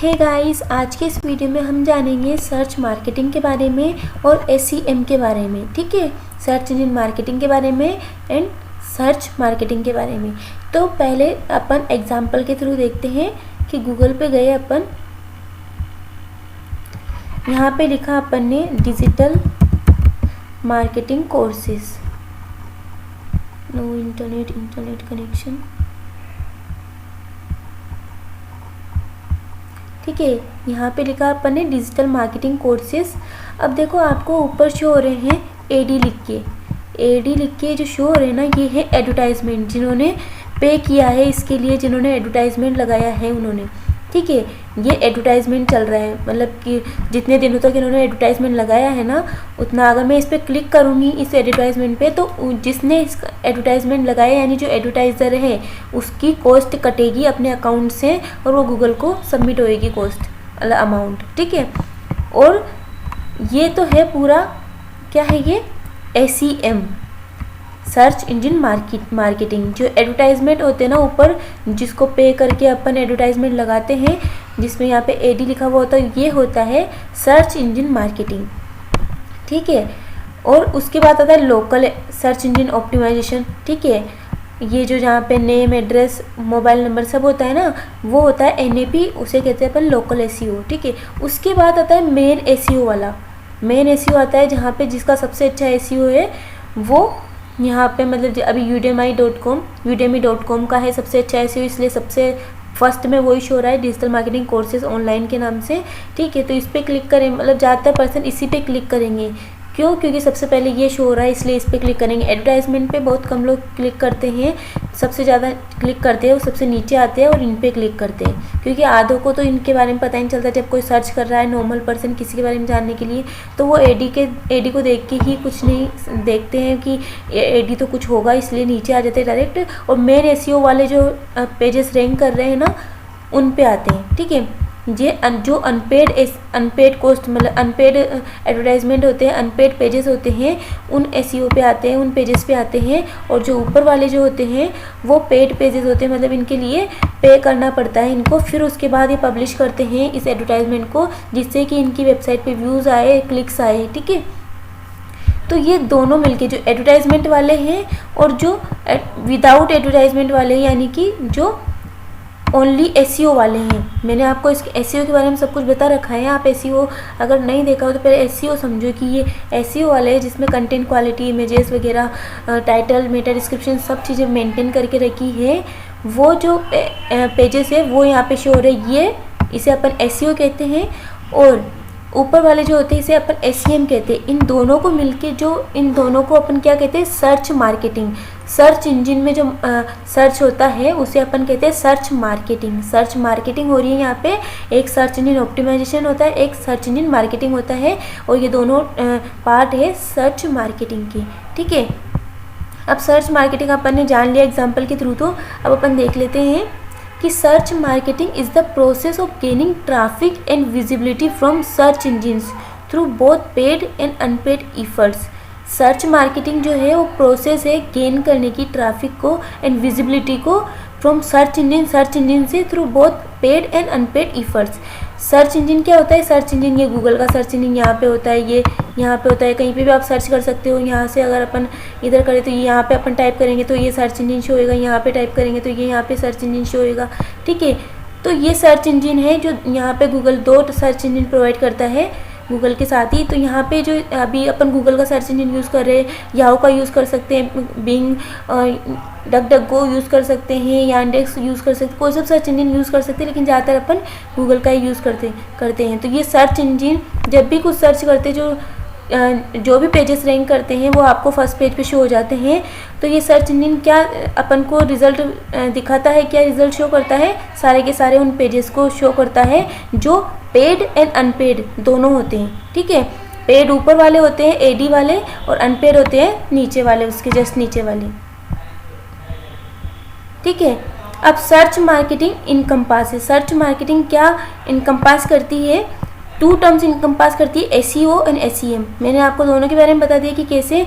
Hey guys, आज के इस वीडियो में हम जानेंगे सर्च मार्केटिंग के बारे में और SEM के बारे में। ठीक है, सर्च इंजन मार्केटिंग के बारे में एंड सर्च मार्केटिंग के बारे में। तो पहले अपन एग्जांपल के थ्रू देखते हैं कि गूगल पे गए अपन, यहाँ पे लिखा अपन ने digital marketing courses, no internet connection. ठीक है, यहाँ पे लिखा अपन ने डिजिटल मार्केटिंग कोर्सेज। अब देखो आपको ऊपर शो हो रहे हैं AD लिख के जो शो हो रहे हैं ना, ये है एडवर्टाइजमेंट, जिन्होंने पे किया है इसके लिए, जिन्होंने एडवर्टाइजमेंट लगाया है उन्होंने। ठीक है, ये एडवर्टाइजमेंट चल रहा है, मतलब कि जितने दिनों तक इन्होंने एडवर्टाइजमेंट लगाया है ना, उतना अगर मैं इस पर क्लिक करूँगी इस एडवर्टाइजमेंट पे, तो जिसने इस एडवर्टाइजमेंट लगाया यानी जो एडवर्टाइज़र है उसकी कॉस्ट कटेगी अपने अकाउंट से और वो गूगल को सबमिट होएगी कॉस्ट अमाउंट। ठीक है, और ये तो है पूरा, क्या है ये, SEM, सर्च इंजन मार्केटिंग। जो एडवर्टाइजमेंट होते हैं ना ऊपर, जिसको पे करके अपन एडवर्टाइजमेंट लगाते हैं, जिसमें यहाँ पे AD लिखा हुआ होता है, ये होता है सर्च इंजन मार्केटिंग। ठीक है, और उसके बाद आता है लोकल सर्च इंजन ऑप्टिमाइजेशन। ठीक है, ये जो जहाँ पे नेम, एड्रेस, मोबाइल नंबर सब होता है ना, वो होता है NAP, उसे कहते हैं अपन लोकल SEO। ठीक है, उसके बाद आता है मेन SEO वाला। मेन SEO आता है जहाँ पे जिसका सबसे अच्छा SEO है वो यहाँ पे, मतलब अभी udemy.com का है सबसे अच्छा SEO, इसलिए सबसे फर्स्ट में वही शो रहा है, डिजिटल मार्केटिंग कोर्सेज ऑनलाइन के नाम से। ठीक है, तो इस पर क्लिक करें, मतलब ज़्यादातर पर्सन इसी पे क्लिक करेंगे। क्यों? क्योंकि सबसे पहले ये शो हो रहा है, इसलिए इस पर क्लिक करेंगे। एडवर्टाइजमेंट पे बहुत कम लोग क्लिक करते हैं, सबसे ज़्यादा क्लिक करते हैं वो सबसे नीचे आते हैं और इन पे क्लिक करते हैं, क्योंकि आधों को तो इनके बारे में पता ही नहीं चलता। जब कोई सर्च कर रहा है नॉर्मल पर्सन किसी के बारे में जानने के लिए, तो वो AD को देख के ही कुछ नहीं देखते हैं कि AD तो कुछ होगा, इसलिए नीचे आ जाते हैं डायरेक्ट, और मेन SEO वाले जो पेजेस रैंक कर रहे हैं ना, उन पे आते हैं। ठीक है, ये जो अनपेड कॉस्ट, मतलब अनपेड एडवर्टाइजमेंट होते हैं, अनपेड पेजेस होते हैं, उन SEO पे आते हैं, उन पेजेस पे आते हैं। और जो ऊपर वाले जो होते हैं वो पेड पेजेस होते हैं, मतलब इनके लिए पे करना पड़ता है इनको, फिर उसके बाद ये पब्लिश करते हैं इस एडवर्टाइजमेंट को, जिससे कि इनकी वेबसाइट पे व्यूज़ आए, क्लिक्स आए। ठीक है, तो ये दोनों मिलके जो एडवर्टाइजमेंट वाले हैं और जो विदाउट एडवर्टाइजमेंट वाले हैं, यानी कि जो ओनली SEO वाले हैं। मैंने आपको इस SEO के बारे में सब कुछ बता रखा है। आप SEO अगर नहीं देखा हो तो पहले SEO समझो कि ये SEO वाले हैं, जिसमें कंटेंट क्वालिटी, इमेजेस वगैरह, टाइटल, मेटा डिस्क्रिप्शन, सब चीज़ें मेंटेन करके रखी है। वो जो पेजेस है वो यहाँ पे शो हो रहे हैं, ये इसे अपन SEO कहते हैं, और ऊपर वाले जो होते हैं इसे अपन SEM कहते हैं। इन दोनों को मिलके इन दोनों को अपन क्या कहते हैं, सर्च मार्केटिंग। सर्च इंजन में जो सर्च होता है उसे अपन कहते हैं सर्च मार्केटिंग। सर्च मार्केटिंग हो रही है यहाँ पे, एक सर्च इंजन ऑप्टिमाइजेशन होता है, एक सर्च इंजन मार्केटिंग होता है, और ये दोनों पार्ट है सर्च मार्केटिंग की। ठीक है, अब सर्च मार्केटिंग अपन ने जान लिया एग्जाम्पल के थ्रू, तो अब अपन देख लेते हैं कि search marketing is the process of gaining traffic and visibility from search engines through both paid and unpaid efforts. Search marketing जो है वो प्रोसेस है गेन करने की ट्रैफिक को एंड विजिबिलिटी को फ्रॉम सर्च इंजन से through both paid and unpaid efforts. Search engine क्या होता है? सर्च इंजन ये गूगल का सर्च इंजन यहाँ पे होता है, ये यहाँ पे होता है, कहीं पे भी आप सर्च कर सकते हो। यहाँ से अगर अपन इधर करें तो ये यहाँ पे अपन टाइप करेंगे तो ये सर्च इंजन शो होएगा, यहाँ पे टाइप करेंगे तो ये यहाँ पे सर्च इंजन शो होएगा। ठीक है, तो ये सर्च इंजन है जो यहाँ पे गूगल 2 सर्च इंजन प्रोवाइड करता है गूगल के साथ ही। तो यहाँ पे जो अभी अपन गूगल का सर्च इंजन यूज़ कर रहे हैं, याहू का यूज़ कर सकते हैं, बिंग, डक यूज़ कर सकते हैं, यांडेक्स यूज़ कर सकते हैं, कोई सब सर्च इंजन यूज़ कर सकते हैं, लेकिन ज़्यादातर अपन गूगल का ही यूज़ करते हैं। तो ये सर्च इंजन जब भी कुछ सर्च करते हैं, जो भी पेजेस रैंक करते हैं वो आपको फर्स्ट पेज पे शो हो जाते हैं। तो ये सर्च इंजन क्या अपन को रिजल्ट दिखाता है, क्या रिजल्ट शो करता है? सारे के सारे उन पेजेस को शो करता है जो पेड एंड अनपेड दोनों होते हैं। ठीक है, पेड ऊपर वाले होते हैं AD वाले, और अनपेड होते हैं नीचे वाले, उसके जस्ट नीचे वाले। ठीक है, अब सर्च मार्केटिंग इनकम्पास है। सर्च मार्केटिंग क्या इनकम्पास करती है? टू टर्म्स इनकम्पास करती है, एसईओ एंड एसईएम। मैंने आपको दोनों के बारे में बता दिया कि कैसे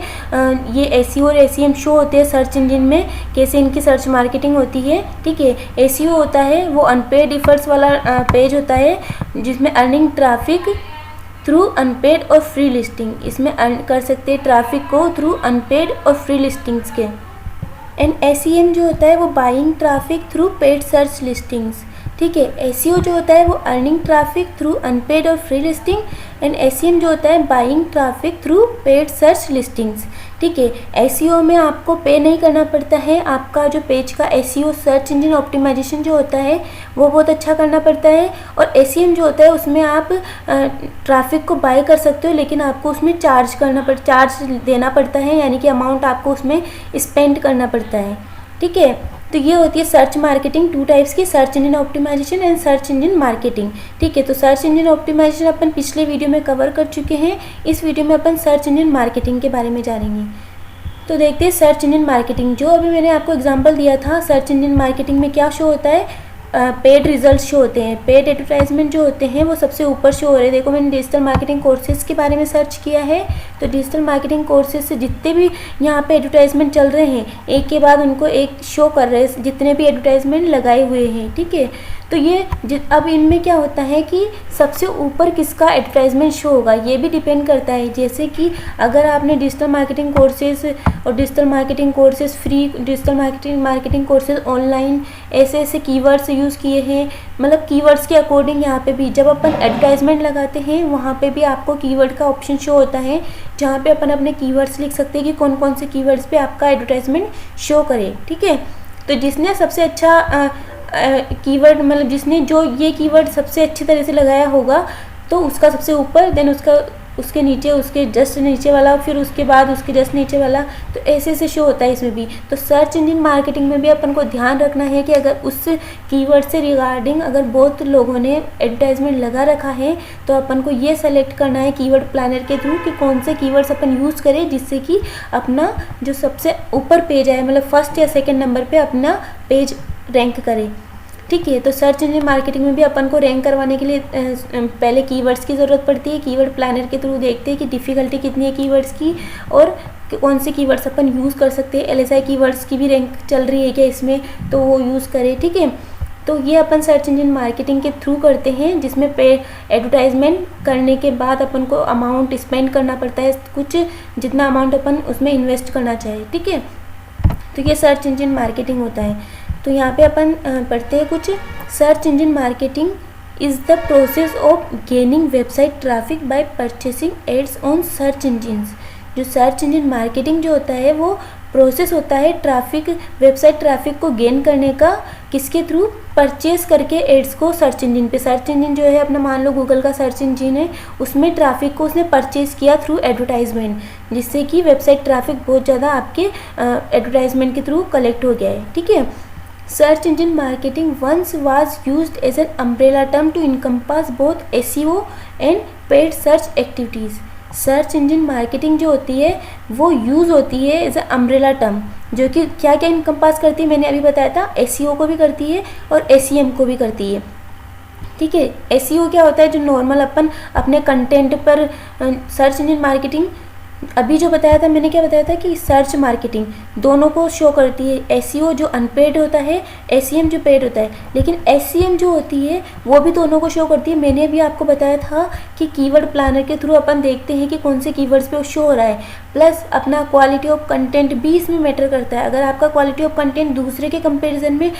ये एसईओ और एसईएम शो होते हैं सर्च इंजन में, कैसे इनकी सर्च मार्केटिंग होती है। ठीक है, एसईओ होता है वो अनपेड एफर्ट्स वाला पेज होता है जिसमें अर्निंग ट्रैफिक थ्रू अनपेड और फ्री लिस्टिंग, इसमें अर्न कर सकते हैं ट्रैफिक को थ्रू अनपेड और फ्री लिस्टिंग्स के। एंड एसईएम जो होता है वो buying traffic through paid search listings. ठीक है, एसईओ जो होता है वो अर्निंग ट्रैफिक थ्रू अनपेड और फ्री लिस्टिंग, एंड एसईएम जो होता है buying traffic through paid search listings. ठीक है, एसईओ में आपको पे नहीं करना पड़ता है, आपका जो पेज का एसईओ सर्च इंजन ऑप्टिमाइजेशन जो होता है वो बहुत अच्छा करना पड़ता है। और एसईएम जो होता है उसमें आप ट्रैफिक को बाय कर सकते हो, लेकिन आपको उसमें चार्ज देना पड़ता है, यानी कि अमाउंट आपको उसमें स्पेंड करना पड़ता है। ठीक है, तो ये होती है सर्च मार्केटिंग, टू टाइप्स की, search engine optimisation and search engine marketing. ठीक है, तो सर्च इंजन ऑप्टिमाइजेशन अपन पिछले वीडियो में कवर कर चुके हैं, इस वीडियो में अपन सर्च इंजन मार्केटिंग के बारे में जानेंगे। तो देखते हैं सर्च इंजन मार्केटिंग। जो अभी मैंने आपको एग्जांपल दिया था, सर्च इंजन मार्केटिंग में क्या शो होता है, पेड रिजल्ट शो होते हैं, पेड एडवर्टाइजमेंट जो होते हैं वो सबसे ऊपर शो हो रहे हैं। देखो मैंने डिजिटल मार्केटिंग कोर्सेज के बारे में सर्च किया है, तो डिजिटल मार्केटिंग कोर्सेज से जितने भी यहाँ पे एडवर्टाइजमेंट चल रहे हैं एक के बाद उनको एक शो कर रहे हैं, जितने भी एडवर्टाइजमेंट लगाए हुए हैं। ठीक है, तो ये अब इनमें क्या होता है कि सबसे ऊपर किसका एडवर्टाइजमेंट शो होगा ये भी डिपेंड करता है। जैसे कि अगर आपने डिजिटल मार्केटिंग कोर्सेज और digital marketing courses free, digital marketing courses online, ऐसे ऐसे कीवर्ड्स यूज़ किए हैं, मतलब कीवर्ड्स के अकॉर्डिंग यहाँ पे भी जब अपन एडवर्टाइजमेंट लगाते हैं वहाँ पे भी आपको कीवर्ड का ऑप्शन शो होता है, जहाँ पे अपन अपने कीवर्ड्स लिख सकते हैं कि कौन कौन से कीवर्ड्स पे आपका एडवर्टाइजमेंट शो करे। ठीक है, तो जिसने सबसे अच्छा कीवर्ड, मतलब जिसने जो ये कीवर्ड सबसे अच्छी तरह से लगाया होगा तो उसका सबसे ऊपर, देन उसके नीचे, उसके जस्ट नीचे वाला, फिर उसके बाद उसके जस्ट नीचे वाला, तो ऐसे ऐसे शो होता है इसमें भी। तो सर्च इंजन मार्केटिंग में भी अपन को ध्यान रखना है कि अगर उस कीवर्ड से रिगार्डिंग अगर बहुत लोगों ने एडवर्टाइजमेंट लगा रखा है तो अपन को ये सेलेक्ट करना है कीवर्ड प्लानर के थ्रू कि कौन से कीवर्ड्स अपन यूज़ करें जिससे कि अपना जो सबसे ऊपर पेज आए, मतलब फर्स्ट या सेकेंड नंबर पर अपना पेज रैंक करे। ठीक है, तो सर्च इंजन मार्केटिंग में भी अपन को रैंक करवाने के लिए पहले कीवर्ड्स की ज़रूरत पड़ती है। कीवर्ड प्लानर के थ्रू देखते हैं कि डिफ़िकल्टी कितनी है कीवर्ड्स की और कौन से कीवर्ड्स अपन यूज़ कर सकते हैं। एलएसआई कीवर्ड्स की भी रैंक चल रही है क्या इसमें, तो वो यूज़ करें। ठीक है, तो ये अपन सर्च इंजन मार्केटिंग के थ्रू करते हैं, जिसमें पे एडवर्टाइजमेंट करने के बाद अपन को अमाउंट स्पेंड करना पड़ता है, कुछ जितना अमाउंट अपन उसमें इन्वेस्ट करना चाहिए। ठीक है, तो ये सर्च इंजन मार्केटिंग होता है। तो यहाँ पे अपन पढ़ते हैं कुछ। Search engine marketing is the process of gaining website traffic by purchasing ads on search engines. जो सर्च इंजन मार्केटिंग जो होता है वो प्रोसेस होता है वेबसाइट ट्रैफिक को गेन करने का, किसके थ्रू, परचेस करके एड्स को सर्च इंजन पे। सर्च इंजन जो है अपना मान लो गूगल का सर्च इंजन है, उसमें ट्रैफिक को उसने परचेस किया थ्रू एडवर्टाइजमेंट, जिससे कि वेबसाइट ट्रैफिक बहुत ज़्यादा आपके एडवर्टाइजमेंट के थ्रू कलेक्ट हो गया है। ठीक है, search engine marketing once was used as an umbrella term to encompass both SEO and paid search activities. Search engine marketing जो होती है वो यूज़ होती है एज अ अम्ब्रेला टर्म, जो कि क्या क्या इनकम्पास करती है, मैंने अभी बताया था, एसईओ को भी करती है और एसईएम को भी करती है। ठीक है, एसईओ क्या होता है, जो नॉर्मल अपन अपने कंटेंट पर, सर्च इंजन मार्केटिंग अभी जो बताया था, मैंने क्या बताया था कि सर्च मार्केटिंग दोनों को शो करती है। एसईओ जो अनपेड होता है, एसईएम जो पेड होता है, लेकिन एसईएम जो होती है वो भी दोनों को शो करती है। मैंने भी आपको बताया था कि कीवर्ड प्लानर के थ्रू अपन देखते हैं कि कौन से कीवर्ड्स पे वो शो हो रहा है, प्लस अपना क्वालिटी ऑफ कंटेंट भी इसमें मैटर करता है। अगर आपका क्वालिटी ऑफ कंटेंट दूसरे के कंपेरिजन में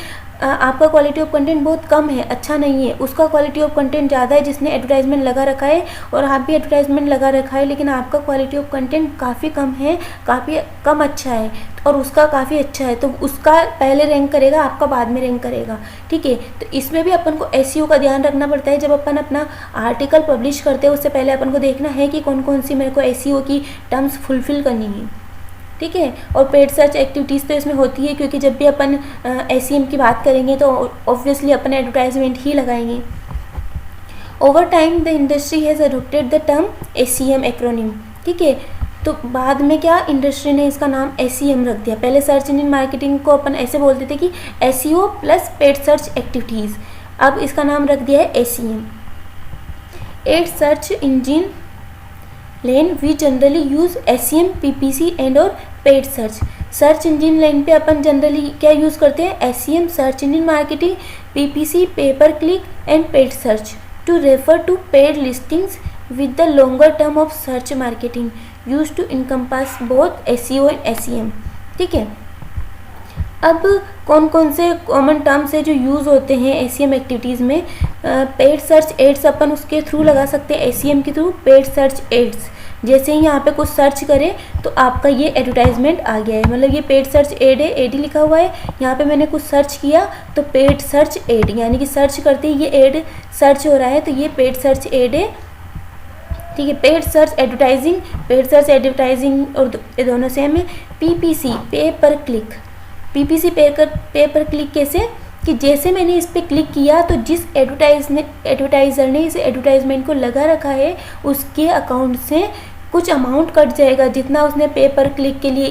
आपका क्वालिटी ऑफ कंटेंट बहुत कम है, अच्छा नहीं है, उसका क्वालिटी ऑफ कंटेंट ज़्यादा है जिसने एडवर्टाइजमेंट लगा रखा है, और आप भी एडवर्टाइजमेंट लगा रखा है लेकिन आपका क्वालिटी ऑफ कंटेंट काफ़ी कम है, काफ़ी कम अच्छा है, और उसका काफ़ी अच्छा है, तो उसका पहले रैंक करेगा, आपका बाद में रैंक करेगा। ठीक है, तो इसमें भी अपन को एसईओ का ध्यान रखना पड़ता है। जब अपन अपना आर्टिकल पब्लिश करते हैं उससे पहले अपन को देखना है कि कौन कौन सी मेरे को एसईओ की टर्म्स फुलफिल करनी है। ठीक है, और पेड सर्च एक्टिविटीज़ तो इसमें होती है, क्योंकि जब भी अपन एसईएम की बात करेंगे तो ऑब्वियसली अपन एडवर्टाइजमेंट ही लगाएंगे। Over time the industry has adopted the term SEM acronym. ठीक है, तो बाद में क्या इंडस्ट्री ने इसका नाम एसईएम रख दिया। पहले सर्च इंजन मार्केटिंग को अपन ऐसे बोलते थे कि SEO plus paid search activities, अब इसका नाम रख दिया है SEM. Ad search engine land we generally use SEM, PPC and और पेड सर्च इंजिन लेन पे अपन जनरली क्या यूज़ करते हैं, SEM search engine marketing, PPC pay per click and paid search to refer to paid listings with the longer term of search marketing used to encompass both SEO and SEM। ठीक है, अब कौन कौन से common terms है जो use होते हैं SEM एक्टिविटीज़ में। पेड सर्च एड्स अपन उसके थ्रू लगा सकते हैं, SEM के थ्रू पेड सर्च एड्स। जैसे ही यहाँ पे कुछ सर्च करें तो आपका ये एडवर्टाइजमेंट आ गया है, मतलब ये पेड सर्च एड है, AD लिखा हुआ है। यहाँ पे मैंने कुछ सर्च किया तो पेड सर्च एड, यानी कि सर्च करते ही ये एड सर्च हो रहा है तो ये पेड सर्च एड है। ठीक है, पेड सर्च एडवर्टाइजिंग और दोनों सेम है। PPC पे पर क्लिक, PPC पे पर क्लिक कैसे कि जैसे मैंने इस पर क्लिक किया तो जिस एडवर्टाइज़र ने इस एडवर्टाइजमेंट को लगा रखा है उसके अकाउंट से कुछ अमाउंट कट जाएगा, जितना उसने पे पर क्लिक के लिए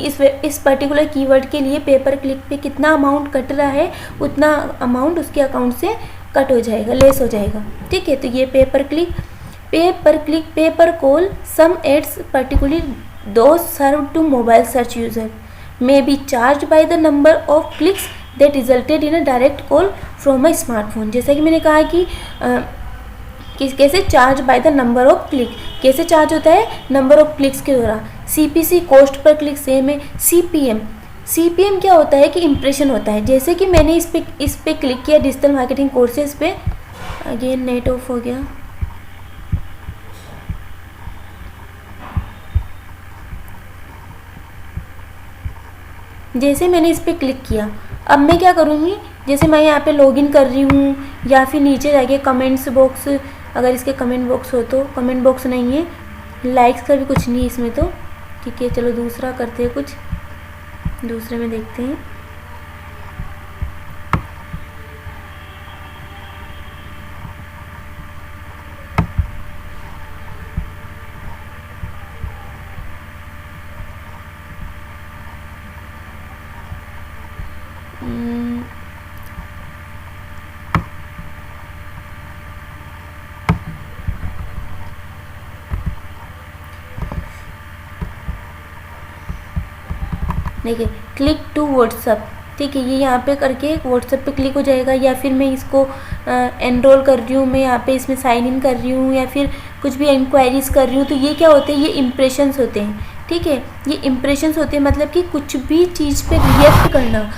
इस पर्टिकुलर कीवर्ड के लिए पे पर क्लिक पे कितना अमाउंट कट रहा है उतना अमाउंट उसके अकाउंट से कट हो जाएगा, लेस हो जाएगा। ठीक है, तो ये पे पर click, pay per call, some ads particularly those serve to mobile search user may be charged by the number of clicks that resulted in a direct call from a smartphone। जैसा कि मैंने कहा कि कैसे charge by the number of click, कैसे charge होता है, number of clicks के द्वारा। CPC cost per click same है। CPM क्या होता है कि इम्प्रेशन होता है। जैसे कि मैंने इस पे क्लिक किया डिजिटल मार्केटिंग कोर्सेज पे, अगेन नेट ऑफ हो गया। जैसे मैंने इस पर क्लिक किया, अब मैं क्या करूँगी, जैसे मैं यहाँ पे लॉगिन कर रही हूँ या फिर नीचे जाके कमेंट्स बॉक्स, अगर इसके कमेंट बॉक्स हो तो, कमेंट बॉक्स नहीं है, लाइक्स का भी कुछ नहीं है इसमें तो। ठीक है, चलो दूसरा करते हैं, कुछ दूसरे में देखते हैं। देखिए, क्लिक टू व्हाट्सअप। ठीक है, ये यहाँ पे करके व्हाट्सअप पे क्लिक हो जाएगा, या फिर मैं इसको एनरोल कर रही हूँ, मैं यहाँ पे इसमें साइन इन कर रही हूँ या फिर कुछ भी इंक्वायरीज कर रही हूँ, तो ये क्या होते हैं, ये इम्प्रेशंस होते हैं। ठीक है, ये इम्प्रेशंस होते हैं, मतलब कि कुछ भी चीज़ पे रिएक्ट करना।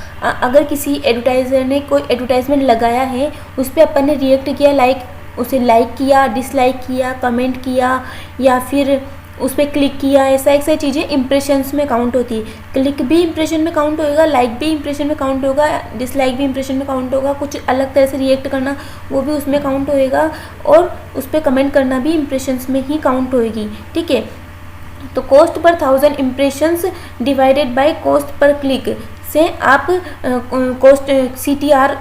अगर किसी एडवर्टाइज़र ने कोई एडवर्टाइजमेंट लगाया है, उस पर अपन ने रिएक्ट किया, उसे लाइक किया, डिसलाइक किया, कमेंट किया या फिर उस पर क्लिक किया, ऐसा चीज़ें इंप्रेशंस में काउंट होती है। क्लिक भी इंप्रेशन में काउंट होगा, लाइक भी इंप्रेशन में काउंट होगा, डिसलाइक भी इंप्रेशन में काउंट होगा, कुछ अलग तरह से रिएक्ट करना वो भी उसमें काउंट होएगा, और उस पर कमेंट करना भी इंप्रेशंस में ही काउंट होएगी। ठीक है, तो cost per 1000 impressions divided by cost per click से आप कॉस्ट CTR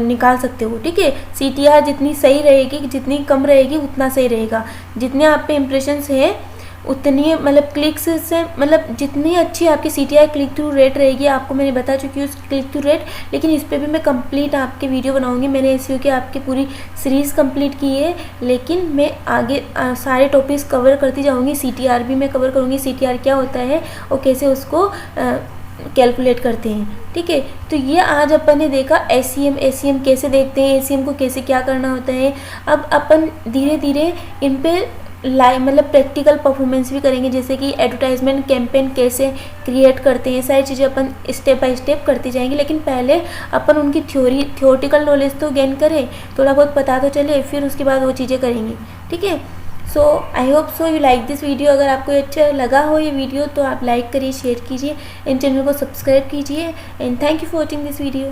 निकाल सकते हो। ठीक है, CTR जितनी सही रहेगी, जितनी कम रहेगी उतना सही रहेगा। जितने आप पे इंप्रेशंस है उतनी, मतलब क्लिक्स से, मतलब जितनी अच्छी आपकी CTR क्लिक थ्रू रेट रहेगी, आपको मैंने बता चुकी हूँ क्लिक थ्रू रेट, लेकिन इस पर भी मैं कंप्लीट आपके वीडियो बनाऊंगी। मैंने SEO की आपकी पूरी सीरीज़ कंप्लीट की है, लेकिन मैं आगे सारे टॉपिक्स कवर करती जाऊँगी। CTR भी मैं कवर करूँगी, CTR क्या होता है और कैसे उसको कैलकुलेट करते हैं। ठीक है, तो ये आज अपन ने देखा SEM कैसे देखते हैं, SEM को कैसे क्या करना होता है। अब अपन धीरे धीरे इन पे मतलब प्रैक्टिकल परफॉर्मेंस भी करेंगे, जैसे कि एडवर्टाइजमेंट कैंपेन कैसे क्रिएट करते हैं, सारी चीज़ें अपन स्टेप बाय स्टेप करती जाएंगे। लेकिन पहले अपन उनकी थियोरेटिकल नॉलेज तो गेन करें, थोड़ा बहुत पता तो चले, फिर उसके बाद वो चीज़ें करेंगे। ठीक है, so I hope so you like this video. अगर आपको अच्छा लगा हो ये वीडियो तो आप लाइक करिए, शेयर कीजिए, इन चैनल को सब्सक्राइब कीजिए, and thank you for watching this video.